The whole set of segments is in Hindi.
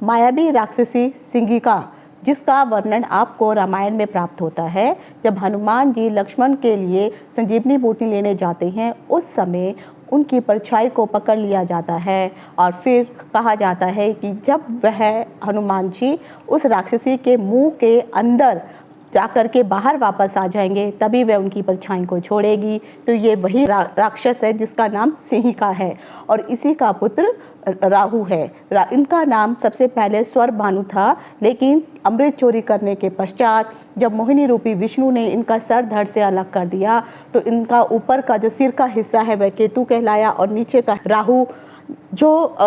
मायावी राक्षसी सिंगिका, जिसका वर्णन आपको रामायण में प्राप्त होता है। जब हनुमान जी लक्ष्मण के लिए संजीवनी बूटी लेने जाते हैं, उस समय उनकी परछाई को पकड़ लिया जाता है और फिर कहा जाता है कि जब वह हनुमान जी उस राक्षसी के मुंह के अंदर जाकर के बाहर वापस आ जाएंगे, तभी वह उनकी परछाई को छोड़ेगी। तो ये वही राक्षस है जिसका नाम सिंहिका है और इसी का पुत्र राहु है। इनका नाम सबसे पहले स्वर भानु था, लेकिन अमृत चोरी करने के पश्चात जब मोहिनी रूपी विष्णु ने इनका सर धड़ से अलग कर दिया, तो इनका ऊपर का जो सिर का हिस्सा है वह केतु कहलाया और नीचे का राहु, जो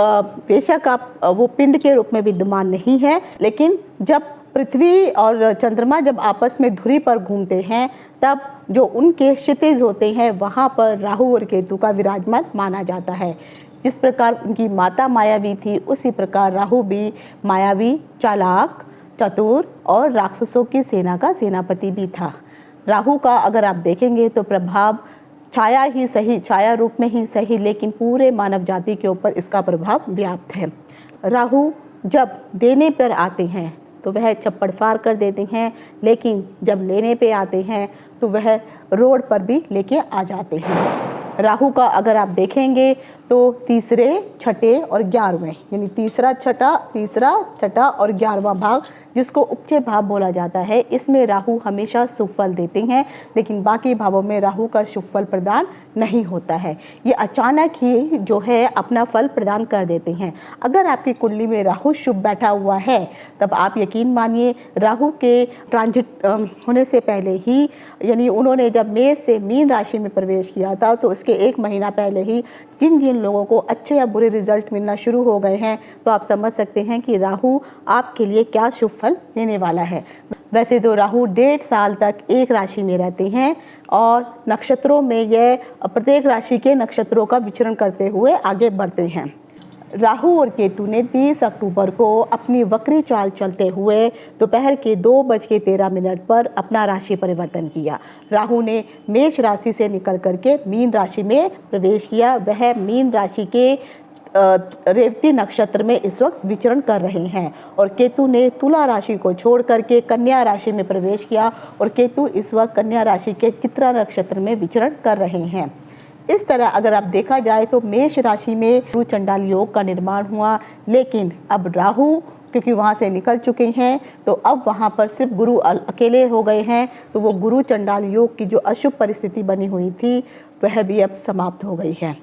बेशक आप वो पिंड के रूप में विद्यमान नहीं है, लेकिन जब पृथ्वी और चंद्रमा जब आपस में धुरी पर घूमते हैं, तब जो उनके क्षितिज होते हैं वहाँ पर राहु और केतु का विराजमान माना जाता है। जिस प्रकार उनकी माता मायावी थी, उसी प्रकार राहु भी मायावी, चालाक, चतुर और राक्षसों की सेना का सेनापति भी था। राहु का अगर आप देखेंगे तो प्रभाव छाया ही सही, छाया रूप में ही सही, लेकिन पूरे मानव जाति के ऊपर इसका प्रभाव व्याप्त है। राहु जब देने पर आते हैं तो वह चप्पड़ फाड़ कर देते हैं, लेकिन जब लेने पे आते हैं तो वह रोड पर भी लेके आ जाते हैं। राहु का अगर आप देखेंगे तो तीसरे, छठे और 11वें, यानी तीसरा, छठा और 11वां भाग, जिसको उपचय भाव बोला जाता है, इसमें राहु हमेशा शुभ फल देते हैं, लेकिन बाकी भावों में राहु का शुभ फल प्रदान नहीं होता है। ये अचानक ही जो है अपना फल प्रदान कर देते हैं। अगर आपकी कुंडली में राहु शुभ बैठा हुआ है, तब आप यकीन मानिए राहु के ट्रांजिट होने से पहले ही, यानी उन्होंने जब मेष से मीन राशि में प्रवेश किया था, तो उसके 1 महीना पहले ही जिन जिन लोगों को अच्छे या बुरे रिजल्ट मिलना शुरू हो गए हैं, तो आप समझ सकते हैं कि राहु आपके लिए क्या शुभ फल देने वाला है। वैसे तो राहु 1.5 साल तक एक राशि में रहते हैं और नक्षत्रों में यह प्रत्येक राशि के नक्षत्रों का विचरण करते हुए आगे बढ़ते हैं। राहु और केतु ने 30 अक्टूबर को अपनी वक्री चाल चलते हुए दोपहर के 2:13 पर अपना राशि परिवर्तन किया। राहु ने मेष राशि से निकल करके मीन राशि में प्रवेश किया। वह मीन राशि के रेवती नक्षत्र में इस वक्त विचरण कर रहे हैं और केतु ने तुला राशि को छोड़ करके कन्या राशि में प्रवेश किया और केतु इस वक्त कन्या राशि के चित्रा नक्षत्र में विचरण कर रहे हैं। इस तरह अगर आप देखा जाए तो मेष राशि में गुरु चंडाल योग का निर्माण हुआ, लेकिन अब राहु क्योंकि वहाँ से निकल चुके हैं, तो अब वहाँ पर सिर्फ गुरु अकेले हो गए हैं, तो वो गुरु चंडाल योग की जो अशुभ परिस्थिति बनी हुई थी वह भी अब समाप्त हो गई है।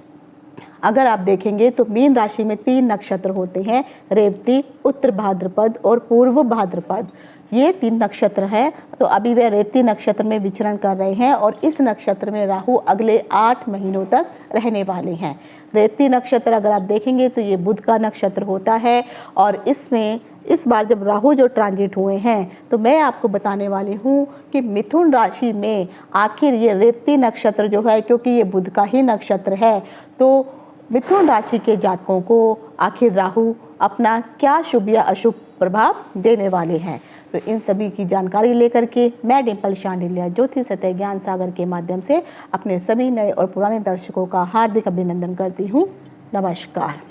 अगर आप देखेंगे तो मीन राशि में 3 नक्षत्र होते हैं, रेवती, उत्तर भाद्रपद और पूर्व भाद्रपद। ये 3 नक्षत्र हैं। तो अभी वे रेवती नक्षत्र में विचरण कर रहे हैं और इस नक्षत्र में राहु अगले 8 महीनों तक रहने वाले हैं। रेवती नक्षत्र अगर आप देखेंगे तो ये बुध का नक्षत्र होता है और इसमें इस बार जब राहु जो ट्रांजिट हुए हैं, तो मैं आपको बताने वाली हूँ कि मिथुन राशि में आखिर ये रेवती नक्षत्र जो है, क्योंकि ये बुध का ही नक्षत्र है, तो मिथुन राशि के जातकों को आखिर राहु अपना क्या शुभ या अशुभ प्रभाव देने वाले हैं। तो इन सभी की जानकारी लेकर के मैं डिम्पल शांडिल्या ज्योतिष सत्य ज्ञान सागर के माध्यम से अपने सभी नए और पुराने दर्शकों का हार्दिक अभिनंदन करती हूँ। नमस्कार।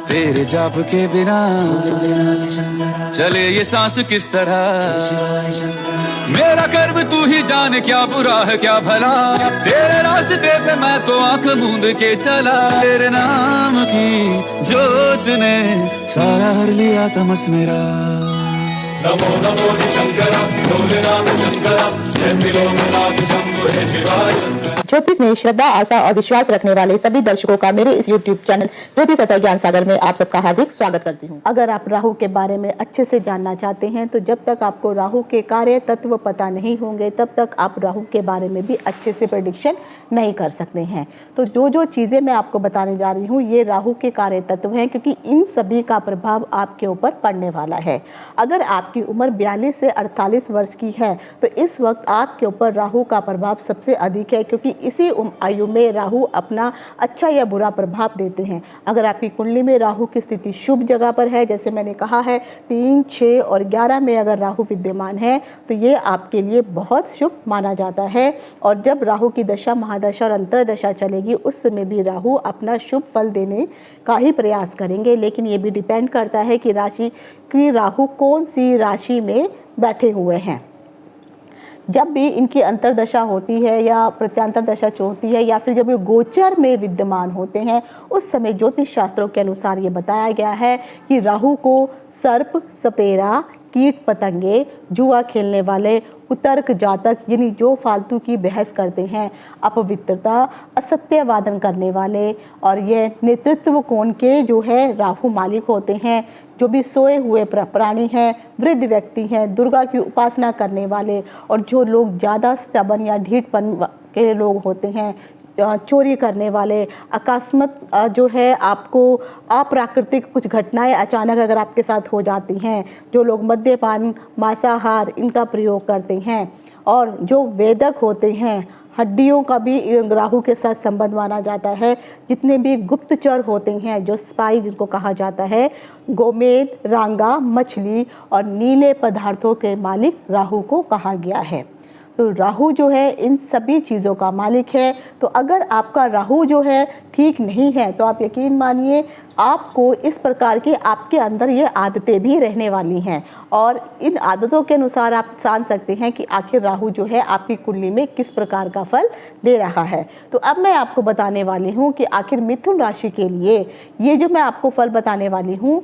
तेरे जाप के बिना चले ये सांस किस तरह, मेरा कर्म तू ही जाने क्या बुरा है क्या भला, तेरे रास्ते पे मैं तो आंख मूंद के चला, तेरे नाम की जोत ने सारा हर लिया तमस मेरा। नमो नमो शंकरा भोलेनाथ शंकरा जय त्रिलोकनाथ शंभो हे शिवाय। ज्योतिष में श्रद्धा, आस्था और विश्वास रखने वाले सभी दर्शकों का मेरे इस YouTube चैनल ज्योतिष सत्य ज्ञान सागर में आप सबका हार्दिक स्वागत करती हूँ। अगर आप राहु के बारे में अच्छे से जानना चाहते हैं, तो जब तक आपको राहु के कार्य तत्व पता नहीं होंगे, तब तक आप राहु के बारे में भी अच्छे से प्रेडिक्शन नहीं कर सकते हैं। तो जो चीज़ें मैं आपको बताने जा रही हूँ, ये राहु के कार्य तत्व हैं, क्योंकि इन सभी का प्रभाव आपके ऊपर पड़ने वाला है। अगर आपकी उम्र 42 से 48 वर्ष की है, तो इस वक्त आपके ऊपर राहु का प्रभाव सबसे अधिक है, क्योंकि इसी आयु में राहु अपना अच्छा या बुरा प्रभाव देते हैं। अगर आपकी कुंडली में राहु की स्थिति शुभ जगह पर है, जैसे मैंने कहा है 3, 6 और 11 में अगर राहु विद्यमान है तो ये आपके लिए बहुत शुभ माना जाता है। और जब राहु की दशा, महादशा और अंतरदशा चलेगी उस समय भी राहु अपना शुभ फल देने का ही प्रयास करेंगे। लेकिन ये भी डिपेंड करता है कि राहु कौन सी राशि में बैठे हुए हैं। जब भी इनकी अंतरदशा होती है या प्रत्यांतर दशा होती है या फिर जब ये गोचर में विद्यमान होते हैं, उस समय ज्योतिष शास्त्रों के अनुसार ये बताया गया है कि राहु को सर्प, सपेरा, कीट पतंगे, जुआ खेलने वाले, कुतर्क जातक यानी जो फालतू की बहस करते हैं, अपवित्रता, असत्य वादन करने वाले, और ये नेतृत्व कोण के जो है राहु मालिक होते हैं। जो भी सोए हुए प्राणी हैं, वृद्ध व्यक्ति हैं, दुर्गा की उपासना करने वाले, और जो लोग ज़्यादा स्टबन या ढीठपन के लोग होते हैं, चोरी करने वाले, अकस्मात जो है आपको अप्राकृतिक कुछ घटनाएं अचानक अगर आपके साथ हो जाती हैं, जो लोग मद्यपान, मांसाहार इनका प्रयोग करते हैं, और जो वेदक होते हैं, हड्डियों का भी राहु के साथ संबंध माना जाता है। जितने भी गुप्तचर होते हैं, जो स्पाई जिनको कहा जाता है, गोमेद, रांगा, मछली और नीले पदार्थों के मालिक राहु को कहा गया है। तो राहु जो है इन सभी चीज़ों का मालिक है। तो अगर आपका राहु जो है ठीक नहीं है तो आप यकीन मानिए आपको इस प्रकार की आपके अंदर ये आदतें भी रहने वाली हैं, और इन आदतों के अनुसार आप जान सकते हैं कि आखिर राहु जो है आपकी कुंडली में किस प्रकार का फल दे रहा है। तो अब मैं आपको बताने वाली हूँ कि आखिर मिथुन राशि के लिए ये जो मैं आपको फल बताने वाली हूँ,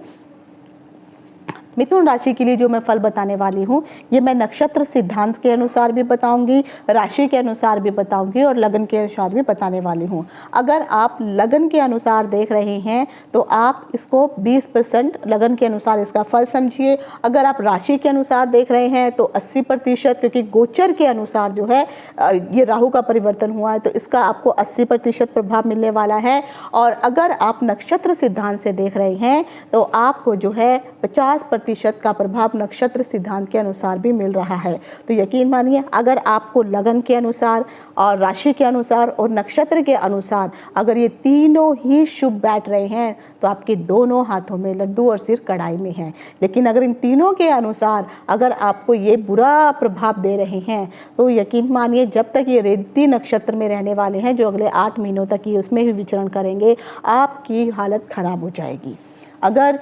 मिथुन राशि के लिए जो मैं फल बताने वाली हूँ, ये मैं नक्षत्र सिद्धांत के अनुसार भी बताऊंगी, राशि के अनुसार भी बताऊंगी और लगन के अनुसार भी बताने वाली हूँ। अगर आप लगन के अनुसार देख रहे हैं तो आप इसको 20% लगन के अनुसार इसका फल समझिए। अगर आप राशि के अनुसार देख रहे हैं तो 80%, क्योंकि गोचर के अनुसार जो है ये राहु का परिवर्तन हुआ है तो इसका आपको 80% प्रभाव मिलने वाला है। और अगर आप नक्षत्र सिद्धांत से देख रहे हैं तो आपको जो है 50% का प्रभाव नक्षत्र सिद्धांत के अनुसार भी मिल रहा है। तो यकीन मानिए अगर आपको लगन के अनुसार और राशि के अनुसार और नक्षत्र के अनुसार अगर ये तीनों ही शुभ बैठ रहे हैं तो आपके दोनों हाथों में लड्डू और सिर कढ़ाई में है। लेकिन अगर इन तीनों के अनुसार अगर आपको ये बुरा प्रभाव दे रहे हैं तो यकीन मानिए जब तक ये रेवती नक्षत्र में रहने वाले हैं, जो अगले 8 महीनों तक ये उसमें भी विचरण करेंगे, आपकी हालत खराब हो जाएगी। अगर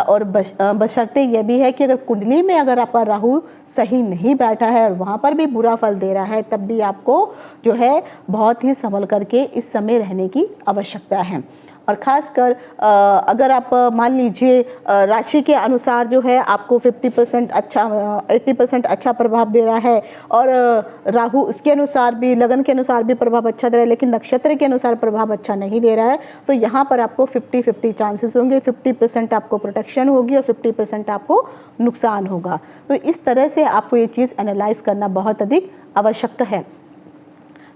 और बशर्ते यह भी है कि अगर कुंडली में अगर आपका राहु सही नहीं बैठा है और वहाँ पर भी बुरा फल दे रहा है, तब भी आपको जो है बहुत ही संभल करके इस समय रहने की आवश्यकता है। और ख़ासकर अगर आप मान लीजिए राशि के अनुसार जो है आपको 50% अच्छा 80% अच्छा प्रभाव दे रहा है और राहु उसके अनुसार भी लगन के अनुसार भी प्रभाव अच्छा दे रहा है, लेकिन नक्षत्र के अनुसार प्रभाव अच्छा नहीं दे रहा है, तो यहाँ पर आपको 50-50 चांसेस होंगे। 50% आपको प्रोटेक्शन होगी और 50% आपको नुकसान होगा। तो इस तरह से आपको ये चीज़ एनालाइज करना बहुत अधिक आवश्यक है।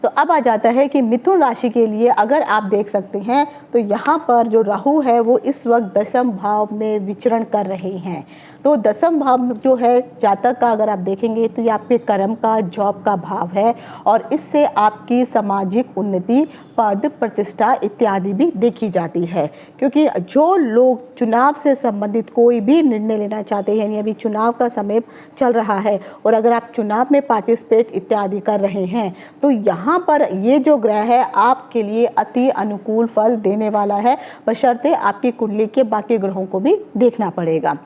तो अब आ जाता है कि मिथुन राशि के लिए अगर आप देख सकते हैं तो यहाँ पर जो राहु है वो इस वक्त 10वें भाव में विचरण कर रहे हैं। तो 10वां भाव जो है जातक का अगर आप देखेंगे तो ये आपके कर्म का, जॉब का भाव है और इससे आपकी सामाजिक उन्नति, पद, प्रतिष्ठा इत्यादि भी देखी जाती है। क्योंकि जो लोग चुनाव से संबंधित कोई भी निर्णय लेना चाहते हैं, यानी अभी चुनाव का समय चल रहा है और अगर आप चुनाव में पार्टिसिपेट इत्यादि कर रहे हैं तो यहाँ पर ये जो ग्रह है आपके लिए अति अनुकूल फल देने वाला है, बशर्ते आपकी कुंडली के बाकी ग्रहों को भी देखना पड़ेगा।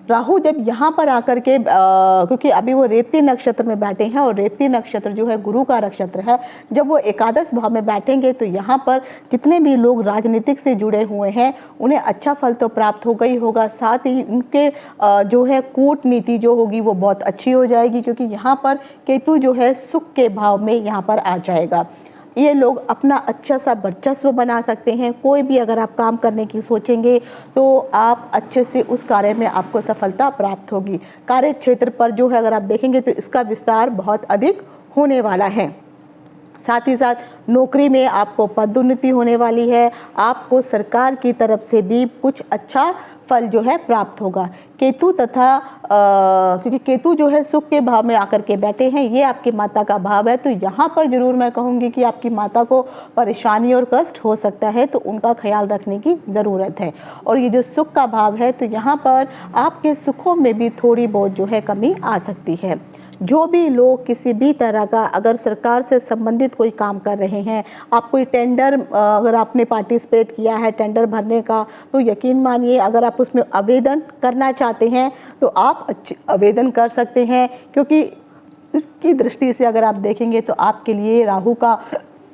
राहु जब यहाँ पर आकर के क्योंकि अभी वो रेवती नक्षत्र में बैठे हैं और रेवती नक्षत्र जो है गुरु का नक्षत्र है, जब वो एकादश भाव में बैठेंगे तो यहाँ पर जितने भी लोग राजनीतिक से जुड़े हुए हैं उन्हें अच्छा फल तो प्राप्त होगा ही होगा, साथ ही उनके जो है कूटनीति जो होगी वो बहुत अच्छी हो जाएगी, क्योंकि यहाँ पर केतु जो है सुख के भाव में यहाँ पर आ जाएगा। ये लोग अपना अच्छा सा वर्चस्व बना सकते हैं। कोई भी अगर आप काम करने की सोचेंगे तो आप अच्छे से उस कार्य में आपको सफलता प्राप्त होगी। कार्य क्षेत्र पर जो है अगर आप देखेंगे तो इसका विस्तार बहुत अधिक होने वाला है। साथ ही साथ नौकरी में आपको पदोन्नति होने वाली है। आपको सरकार की तरफ से भी कुछ अच्छा फल जो है प्राप्त होगा। केतु तथा क्योंकि केतु जो है सुख के भाव में आकर के बैठे हैं, ये आपकी माता का भाव है, तो यहाँ पर ज़रूर मैं कहूँगी कि आपकी माता को परेशानी और कष्ट हो सकता है, तो उनका ख्याल रखने की ज़रूरत है। और ये जो सुख का भाव है, तो यहाँ पर आपके सुखों में भी थोड़ी बहुत जो है कमी आ सकती है। जो भी लोग किसी भी तरह का अगर सरकार से संबंधित कोई काम कर रहे हैं, आप कोई टेंडर अगर आपने पार्टिसिपेट किया है टेंडर भरने का, तो यकीन मानिए अगर आप उसमें आवेदन करना चाहते हैं तो आप आवेदन कर सकते हैं, क्योंकि इसकी दृष्टि से अगर आप देखेंगे तो आपके लिए राहु का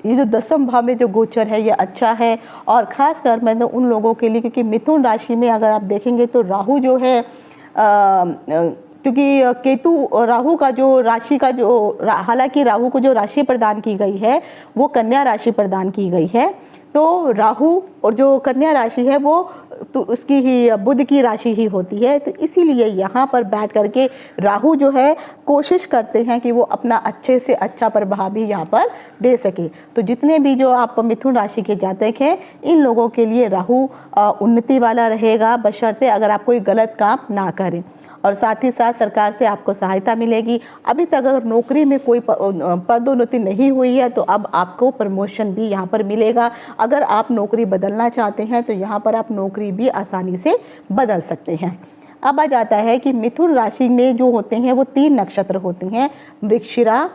ये जो 10वें भाव में जो गोचर है ये अच्छा है। और ख़ासकर मैं तो उन लोगों के लिए, क्योंकि मिथुन राशि में अगर आप देखेंगे तो राहु जो है क्योंकि केतु राहु का जो राशि का जो हालांकि राहु को जो राशि प्रदान की गई है वो कन्या राशि प्रदान की गई है, तो राहु और जो कन्या राशि है वो तो उसकी ही बुध की राशि ही होती है। तो इसीलिए यहाँ पर बैठ करके राहु जो है कोशिश करते हैं कि वो अपना अच्छे से अच्छा प्रभाव भी यहाँ पर दे सके। तो जितने भी जो आप मिथुन राशि के जातक हैं, इन लोगों के लिए राहु उन्नति वाला रहेगा, बशर्ते अगर आप कोई गलत काम ना करें। और साथ ही साथ सरकार से आपको सहायता मिलेगी। अभी तक अगर नौकरी में कोई पदोन्नति नहीं हुई है तो अब आपको प्रमोशन भी यहाँ पर मिलेगा। अगर आप नौकरी बदलना चाहते हैं तो यहाँ पर आप नौकरी भी आसानी से बदल सकते हैं। अब आ जाता है कि मिथुन राशि में जो होते हैं वो 3 नक्षत्र होते हैं, मृगशिरा,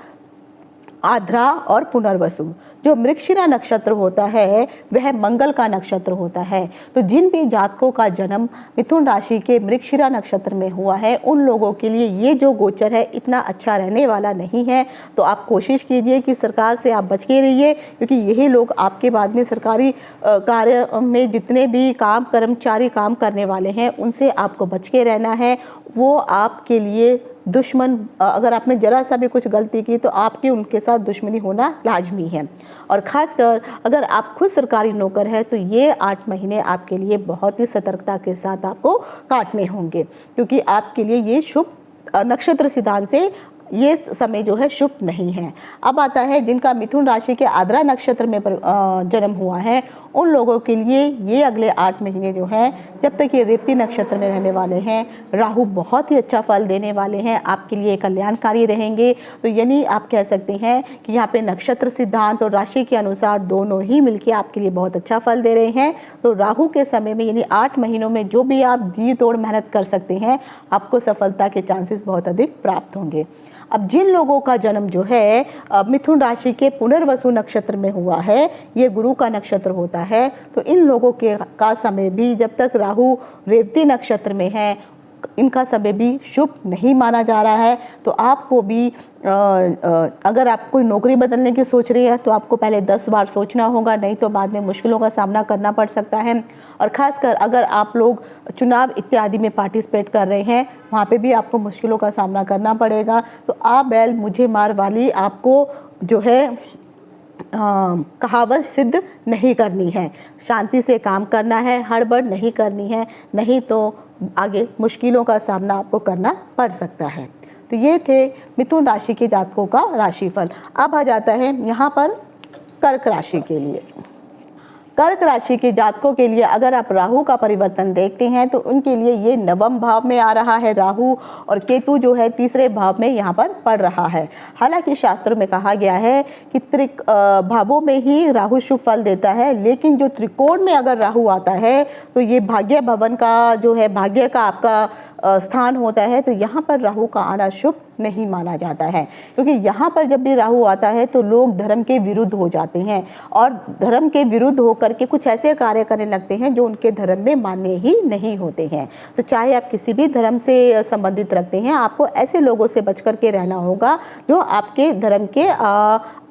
आर्द्रा और पुनर्वसु। जो मृगशिरा नक्षत्र होता है वह मंगल का नक्षत्र होता है। तो जिन भी जातकों का जन्म मिथुन राशि के मृगशिरा नक्षत्र में हुआ है, उन लोगों के लिए ये जो गोचर है इतना अच्छा रहने वाला नहीं है। तो आप कोशिश कीजिए कि सरकार से आप बच के रहिए, क्योंकि यही लोग आपके बाद में सरकारी कार्य में जितने भी कर्मचारी काम करने वाले हैं उनसे आपको बच के रहना है। वो आपके लिए दुश्मन, अगर आपने ज़रा सा भी कुछ गलती की तो आपकी उनके साथ दुश्मनी होना लाजमी है। और ख़ासकर अगर आप खुद सरकारी नौकर हैं तो ये 8 महीने आपके लिए बहुत ही सतर्कता के साथ आपको काटने होंगे, क्योंकि आपके लिए ये शुभ नक्षत्र सिद्धांत से ये समय जो है शुभ नहीं है। अब आता है जिनका मिथुन राशि के आर्द्रा नक्षत्र में जन्म हुआ है, उन लोगों के लिए ये अगले 8 महीने जो हैं, जब तक ये रेवती नक्षत्र में रहने वाले हैं, राहु बहुत ही अच्छा फल देने वाले हैं, आपके लिए कल्याणकारी रहेंगे। तो यानी आप कह सकते हैं कि यहाँ पे नक्षत्र सिद्धांत और राशि के अनुसार दोनों ही मिलकर आपके लिए बहुत अच्छा फल दे रहे हैं। तो राहु के समय में यानी 8 महीनों में जो भी आप जी तोड़ मेहनत कर सकते हैं, आपको सफलता के चांसेस बहुत अधिक प्राप्त होंगे। अब जिन लोगों का जन्म जो है मिथुन राशि के पुनर्वसु नक्षत्र में हुआ है, ये गुरु का नक्षत्र होता है, तो इन लोगों का समय भी जब तक राहु रेवती नक्षत्र में है, इनका समय भी शुभ नहीं माना जा रहा है। तो आपको भी अगर आप कोई नौकरी बदलने की सोच रही है तो आपको पहले 10 बार सोचना होगा, नहीं तो बाद में मुश्किलों का सामना करना पड़ सकता है। और ख़ासकर अगर आप लोग चुनाव इत्यादि में पार्टिसिपेट कर रहे हैं, वहाँ पे भी आपको मुश्किलों का सामना करना पड़ेगा। तो आ बैल मुझे मार वाली आपको जो है कहावत सिद्ध नहीं करनी है, शांति से काम करना है, हड़बड़ नहीं करनी है, नहीं तो आगे मुश्किलों का सामना आपको करना पड़ सकता है। तो ये थे मिथुन राशि के जातकों का राशिफल। अब आ जाता है यहाँ पर कर्क राशि के लिए। कर्क राशि के जातकों के लिए अगर आप राहु का परिवर्तन देखते हैं तो उनके लिए ये 9वें भाव में आ रहा है राहु, और केतु जो है 3रे भाव में यहाँ पर पड़ रहा है। हालांकि शास्त्रों में कहा गया है कि भावों में ही राहु शुभ फल देता है, लेकिन जो त्रिकोण में अगर राहु आता है तो ये भाग्य भवन का जो है भाग्य का आपका स्थान होता है। तो यहाँ पर राहु का आना शुभ नहीं माना जाता है, क्योंकि यहाँ पर जब भी राहु आता है तो लोग धर्म के विरुद्ध हो जाते हैं और धर्म के विरुद्ध होकर के कुछ ऐसे कार्य करने लगते हैं जो उनके धर्म में मान्य ही नहीं होते हैं। तो चाहे आप किसी भी धर्म से संबंधित रखते हैं, आपको ऐसे लोगों से बच कर के रहना होगा जो आपके धर्म के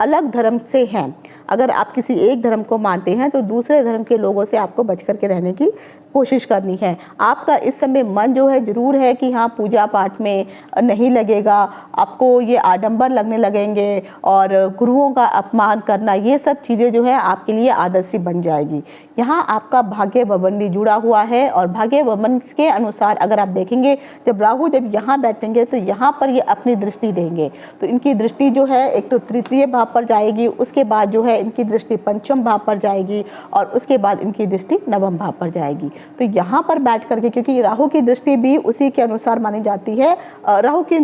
अलग धर्म से हैं। अगर आप किसी एक धर्म को मानते हैं तो दूसरे धर्म के लोगों से आपको बच कर के रहने की कोशिश करनी है। आपका इस समय मन जो है ज़रूर है कि हाँ, पूजा पाठ में नहीं लगेगा, आपको ये आडंबर लगने लगेंगे और गुरुओं का अपमान करना, ये सब चीज़ें जो है आपके लिए आदत सी बन जाएगी। यहाँ आपका भाग्य भवन भी जुड़ा हुआ है और भाग्य भवन के अनुसार अगर आप देखेंगे, जब राहु जब यहाँ बैठेंगे तो यहाँ पर ये अपनी दृष्टि देंगे, तो इनकी दृष्टि जो है एक तो तृतीय भाव पर जाएगी, उसके बाद जो है इनकी दृष्टि पंचम भाव पर जाएगी और उसके बाद इनकी दृष्टि नवम भाव पर जाएगी। तो यहाँ पर बैठ करके, क्योंकि राहु की दृष्टि भी उसी के अनुसार मानी जाती है, राहु की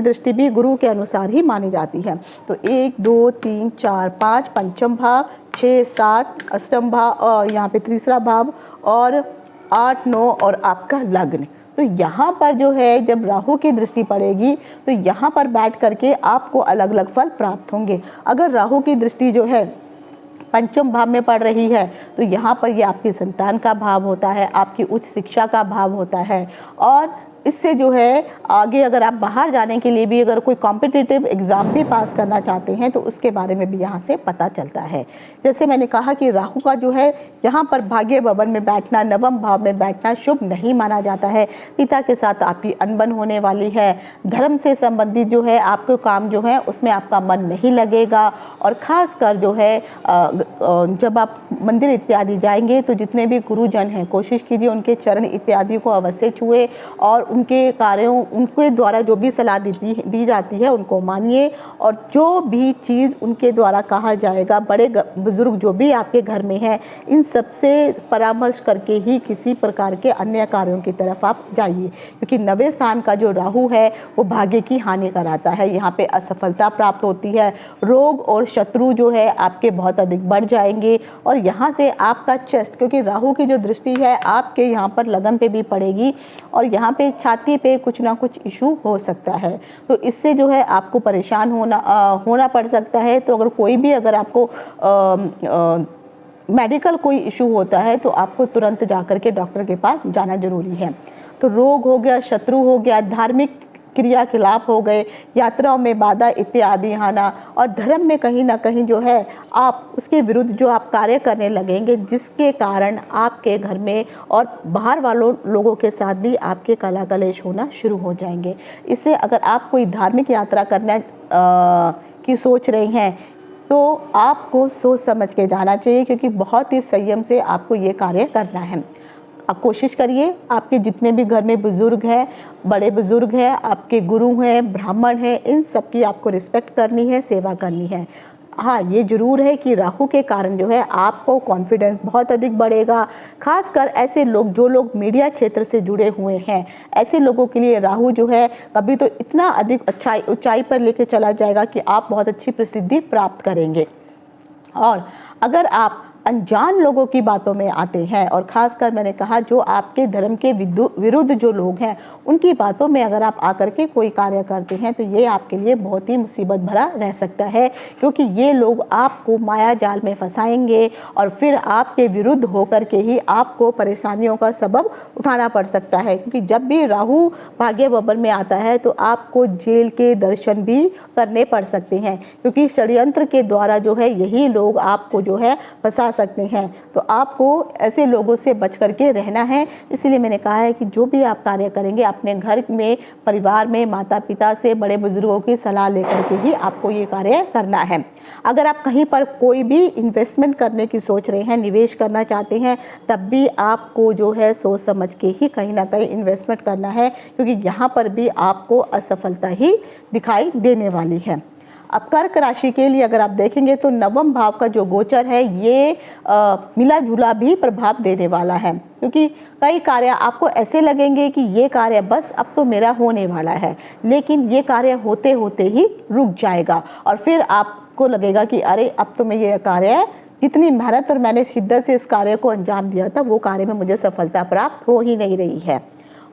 दृष्टि भी गुरु के अनुसार ही मानी जाती है। तो 1 2 3 4 5 पंचम भाव, 6 7 अष्टम भाव और यहाँ पे तीसरा भाव और 8 9 और आपका लग्न। तो यहाँ पर जो है जब राहु की दृष्टि पड़ेगी तो यहाँ पर बैठ करके आपको अलग अलग फल प्राप्त होंगे। अगर राहु की दृष्टि जो है पंचम भाव में पड़ रही है तो यहाँ पर ये आपकी संतान का भाव होता है, आपकी उच्च शिक्षा का भाव होता है और इससे जो है आगे अगर आप बाहर जाने के लिए भी अगर कोई कॉम्पिटिटिव एग्ज़ाम भी पास करना चाहते हैं तो उसके बारे में भी यहाँ से पता चलता है। जैसे मैंने कहा कि राहु का जो है यहाँ पर भाग्य भवन में बैठना, नवम भाव में बैठना शुभ नहीं माना जाता है। पिता के साथ आपकी अनबन होने वाली है, धर्म से संबंधित जो है आपके काम जो है उसमें आपका मन नहीं लगेगा और ख़ास कर जो है जब आप मंदिर इत्यादि जाएंगे तो जितने भी गुरुजन हैं कोशिश कीजिए उनके चरण इत्यादि को अवश्य छुए और उनके कार्यों, उनके द्वारा जो भी सलाह दी जाती है उनको मानिए और जो भी चीज़ उनके द्वारा कहा जाएगा, बड़े बुजुर्ग जो भी आपके घर में हैं, इन सब से परामर्श करके ही किसी प्रकार के अन्य कार्यों की तरफ आप जाइए, क्योंकि नवें स्थान का जो राहु है वो भाग्य की हानि कराता है। यहाँ पे असफलता प्राप्त होती है, रोग और शत्रु जो है आपके बहुत अधिक बढ़ जाएंगे और यहाँ से आपका चेस्ट, क्योंकि राहु की जो दृष्टि है आपके यहाँ पर लगन पे भी पड़ेगी और यहाँ पे छाती पे कुछ ना कुछ इशू हो सकता है, तो इससे जो है आपको परेशान होना पड़ सकता है। तो अगर कोई भी अगर आपको मेडिकल कोई इशू होता है तो आपको तुरंत जाकर के डॉक्टर के पास जाना जरूरी है। तो रोग हो गया, शत्रु हो गया, धार्मिक क्रिया खिलाफ हो गए, यात्राओं में बाधा इत्यादि आना और धर्म में कहीं ना कहीं जो है आप उसके विरुद्ध जो आप कार्य करने लगेंगे, जिसके कारण आपके घर में और बाहर वालों लोगों के साथ भी आपके कला कलेश होना शुरू हो जाएंगे। इससे अगर आप कोई धार्मिक यात्रा करना की सोच रहे हैं तो आपको सोच समझ के जाना चाहिए, क्योंकि बहुत ही संयम से आपको ये कार्य करना है। आप कोशिश करिए, आपके जितने भी घर में बुज़ुर्ग हैं, बड़े बुज़ुर्ग हैं, आपके गुरु हैं, ब्राह्मण हैं, इन सब की आपको रिस्पेक्ट करनी है, सेवा करनी है। हाँ, ये ज़रूर है कि राहु के कारण जो है आपको कॉन्फिडेंस बहुत अधिक बढ़ेगा। खासकर ऐसे लोग जो लोग मीडिया क्षेत्र से जुड़े हुए हैं, ऐसे लोगों के लिए राहु जो है कभी तो इतना अधिक ऊंचाई पर लेके चला जाएगा कि आप बहुत अच्छी प्रसिद्धि प्राप्त करेंगे। और अगर आप अनजान लोगों की बातों में आते हैं और ख़ासकर मैंने कहा जो आपके धर्म के विरुद्ध जो लोग हैं उनकी बातों में अगर आप आकर के कोई कार्य करते हैं तो ये आपके लिए बहुत ही मुसीबत भरा रह सकता है, क्योंकि ये लोग आपको माया जाल में फंसाएंगे और फिर आपके विरुद्ध होकर के ही आपको परेशानियों का सबब उठाना पड़ सकता है। क्योंकि जब भी राहु भाग्य भवन में आता है तो आपको जेल के दर्शन भी करने पड़ सकते हैं, क्योंकि षड्यंत्र के द्वारा जो है यही लोग आपको जो है फंसा सकते हैं। तो आपको ऐसे लोगों से बच करके रहना है। इसलिए मैंने कहा है कि जो भी आप कार्य करेंगे अपने घर में, परिवार में, माता पिता से, बड़े बुजुर्गों की सलाह लेकर के ही आपको ये कार्य करना है। अगर आप कहीं पर कोई भी इन्वेस्टमेंट करने की सोच रहे हैं, निवेश करना चाहते हैं, तब भी आपको जो है सोच समझ के ही कहीं ना कहीं इन्वेस्टमेंट करना है, क्योंकि यहाँ पर भी आपको असफलता ही दिखाई देने वाली है। अब कर्क राशि के लिए अगर आप देखेंगे तो नवम भाव का जो गोचर है ये मिला जुला भी प्रभाव देने वाला है, क्योंकि कई कार्य आपको ऐसे लगेंगे कि ये कार्य बस अब तो मेरा होने वाला है, लेकिन ये कार्य होते होते ही रुक जाएगा और फिर आपको लगेगा कि अरे अब तो मैं ये कार्य जितनी मेहनत और मैंने शिद्दत से इस कार्य को अंजाम दिया था वो कार्य में मुझे सफलता प्राप्त हो ही नहीं रही है।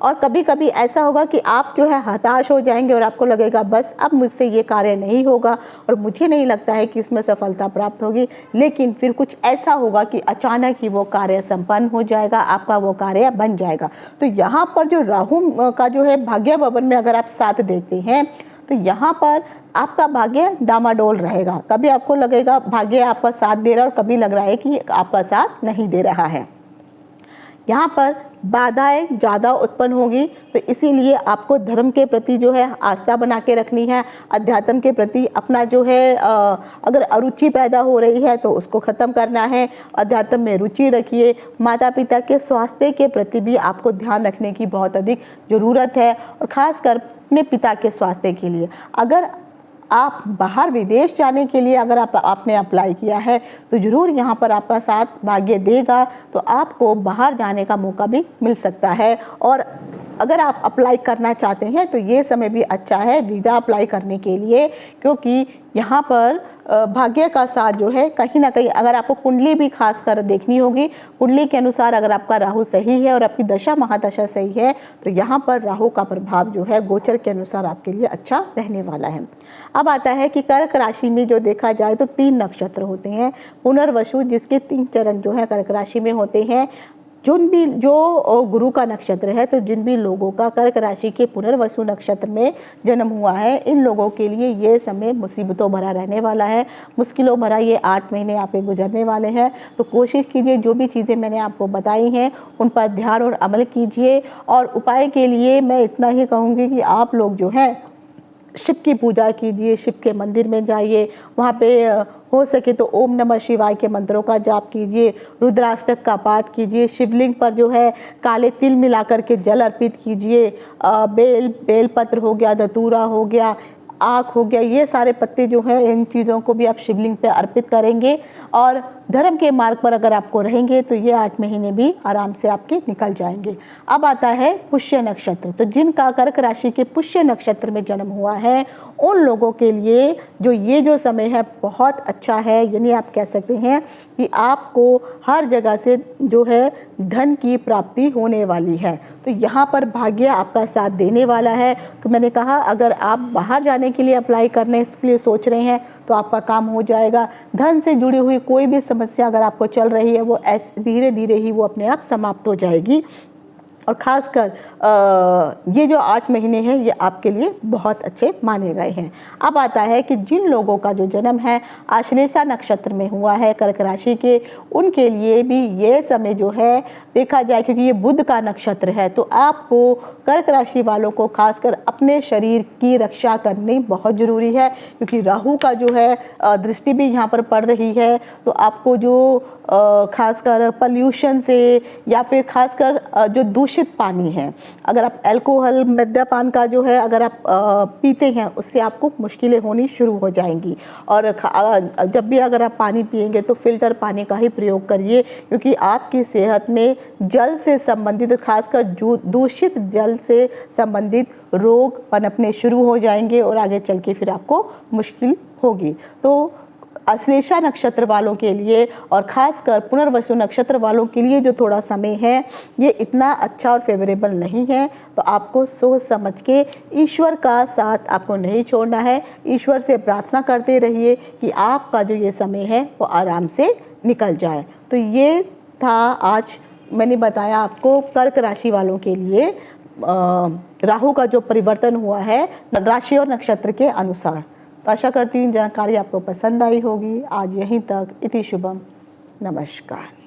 और कभी कभी ऐसा होगा कि आप जो है हताश हो जाएंगे और आपको लगेगा बस अब मुझसे ये कार्य नहीं होगा और मुझे नहीं लगता है कि इसमें सफलता प्राप्त होगी, लेकिन फिर कुछ ऐसा होगा कि अचानक ही वो कार्य संपन्न हो जाएगा, आपका वो कार्य बन जाएगा। तो यहाँ पर जो राहु का जो है भाग्य भवन में अगर आप साथ देखते हैं तो यहाँ पर आपका भाग्य डामाडोल रहेगा। कभी आपको लगेगा भाग्य आपका साथ दे रहा है और कभी लग रहा है कि आपका साथ नहीं दे रहा है। यहाँ पर बाधाएं ज़्यादा उत्पन्न होगी, तो इसीलिए आपको धर्म के प्रति जो है आस्था बना के रखनी है। अध्यात्म के प्रति अपना जो है अगर अरुचि पैदा हो रही है तो उसको ख़त्म करना है। अध्यात्म में रुचि रखिए। माता पिता के स्वास्थ्य के प्रति भी आपको ध्यान रखने की बहुत अधिक ज़रूरत है, और ख़ासकर अपने पिता के स्वास्थ्य के लिए। अगर आप बाहर विदेश जाने के लिए अगर आपने अप्लाई किया है तो ज़रूर यहाँ पर आपका साथ भाग्य देगा, तो आपको बाहर जाने का मौका भी मिल सकता है। और अगर आप अप्लाई करना चाहते हैं तो ये समय भी अच्छा है वीज़ा अप्लाई करने के लिए, क्योंकि यहाँ पर भाग्य का साथ जो है कहीं ना कहीं, अगर आपको कुंडली भी खास कर देखनी होगी, कुंडली के अनुसार अगर आपका राहु सही है और आपकी दशा महादशा सही है तो यहाँ पर राहु का प्रभाव जो है गोचर के अनुसार आपके लिए अच्छा रहने वाला है। अब आता है कि कर्क राशि में जो देखा जाए तो 3 नक्षत्र होते हैं। पुनर्वसु जिसके 3 चरण जो है कर्क राशि में होते हैं। जो गुरु का नक्षत्र है, तो जिन भी लोगों का कर्क राशि के पुनर्वसु नक्षत्र में जन्म हुआ है, इन लोगों के लिए ये समय मुसीबतों भरा रहने वाला है। मुश्किलों भरा ये 8 महीने आपके गुजरने वाले हैं। तो कोशिश कीजिए जो भी चीज़ें मैंने आपको बताई हैं उन पर ध्यान और अमल कीजिए। और उपाय के लिए मैं इतना ही कहूँगी कि आप लोग जो है शिव की पूजा कीजिए, शिव के मंदिर में जाइए, वहाँ पे हो सके तो ओम नमः शिवाय के मंत्रों का जाप कीजिए, रुद्राष्टक का पाठ कीजिए, शिवलिंग पर जो है काले तिल मिलाकर के जल अर्पित कीजिए। बेल पत्र हो गया, धतूरा हो गया, आँख हो गया, ये सारे पत्ते जो हैं इन चीज़ों को भी आप शिवलिंग पे अर्पित करेंगे। और धर्म के मार्ग पर अगर आपको रहेंगे तो ये 8 महीने भी आराम से आपके निकल जाएंगे। अब आता है पुष्य नक्षत्र। तो जिनका कर्क राशि के पुष्य नक्षत्र में जन्म हुआ है उन लोगों के लिए जो समय है बहुत अच्छा है। यानी आप कह सकते हैं कि आपको हर जगह से जो है धन की प्राप्ति होने वाली है। तो यहाँ पर भाग्य आपका साथ देने वाला है। तो मैंने कहा अगर आप बाहर जाने के लिए अप्लाई करने के लिए सोच रहे हैं तो आपका काम हो जाएगा। धन से जुड़ी हुई कोई भी समस्या अगर आपको चल रही है वो ऐसे धीरे धीरे ही वो अपने आप समाप्त हो जाएगी। और ख़ासकर ये जो 8 महीने हैं ये आपके लिए बहुत अच्छे माने गए हैं। अब आता है कि जिन लोगों का जो जन्म है आश्लेषा नक्षत्र में हुआ है कर्क राशि के, उनके लिए भी ये समय जो है देखा जाए, क्योंकि ये बुध का नक्षत्र है, तो आपको कर्क राशि वालों को खासकर अपने शरीर की रक्षा करनी बहुत ज़रूरी है। क्योंकि राहु का जो है दृष्टि भी यहाँ पर पड़ रही है। तो आपको जो खासकर पॉल्यूशन से या फिर खासकर जो दूषित पानी है, अगर आप अल्कोहल मद्यपान का जो है अगर आप पीते हैं उससे आपको मुश्किलें होनी शुरू हो जाएंगी। और जब भी अगर आप पानी पिएंगे तो फिल्टर पानी का ही प्रयोग करिए, क्योंकि आपकी सेहत में जल से संबंधित खासकर दूषित जल से संबंधित रोग पनपने शुरू हो जाएंगे और आगे चल के फिर आपको मुश्किल होगी। तो अश्लेषा नक्षत्र वालों के लिए और ख़ासकर पुनर्वसु नक्षत्र वालों के लिए जो थोड़ा समय है ये इतना अच्छा और फेवरेबल नहीं है। तो आपको सोच समझ के ईश्वर का साथ आपको नहीं छोड़ना है। ईश्वर से प्रार्थना करते रहिए कि आपका जो ये समय है वो आराम से निकल जाए। तो ये था आज मैंने बताया आपको कर्क राशि वालों के लिए राहु का जो परिवर्तन हुआ है राशि और नक्षत्र के अनुसार। तो आशा करती हूँ जानकारी आपको पसंद आई होगी। आज यहीं तक। इति शुभम। नमस्कार।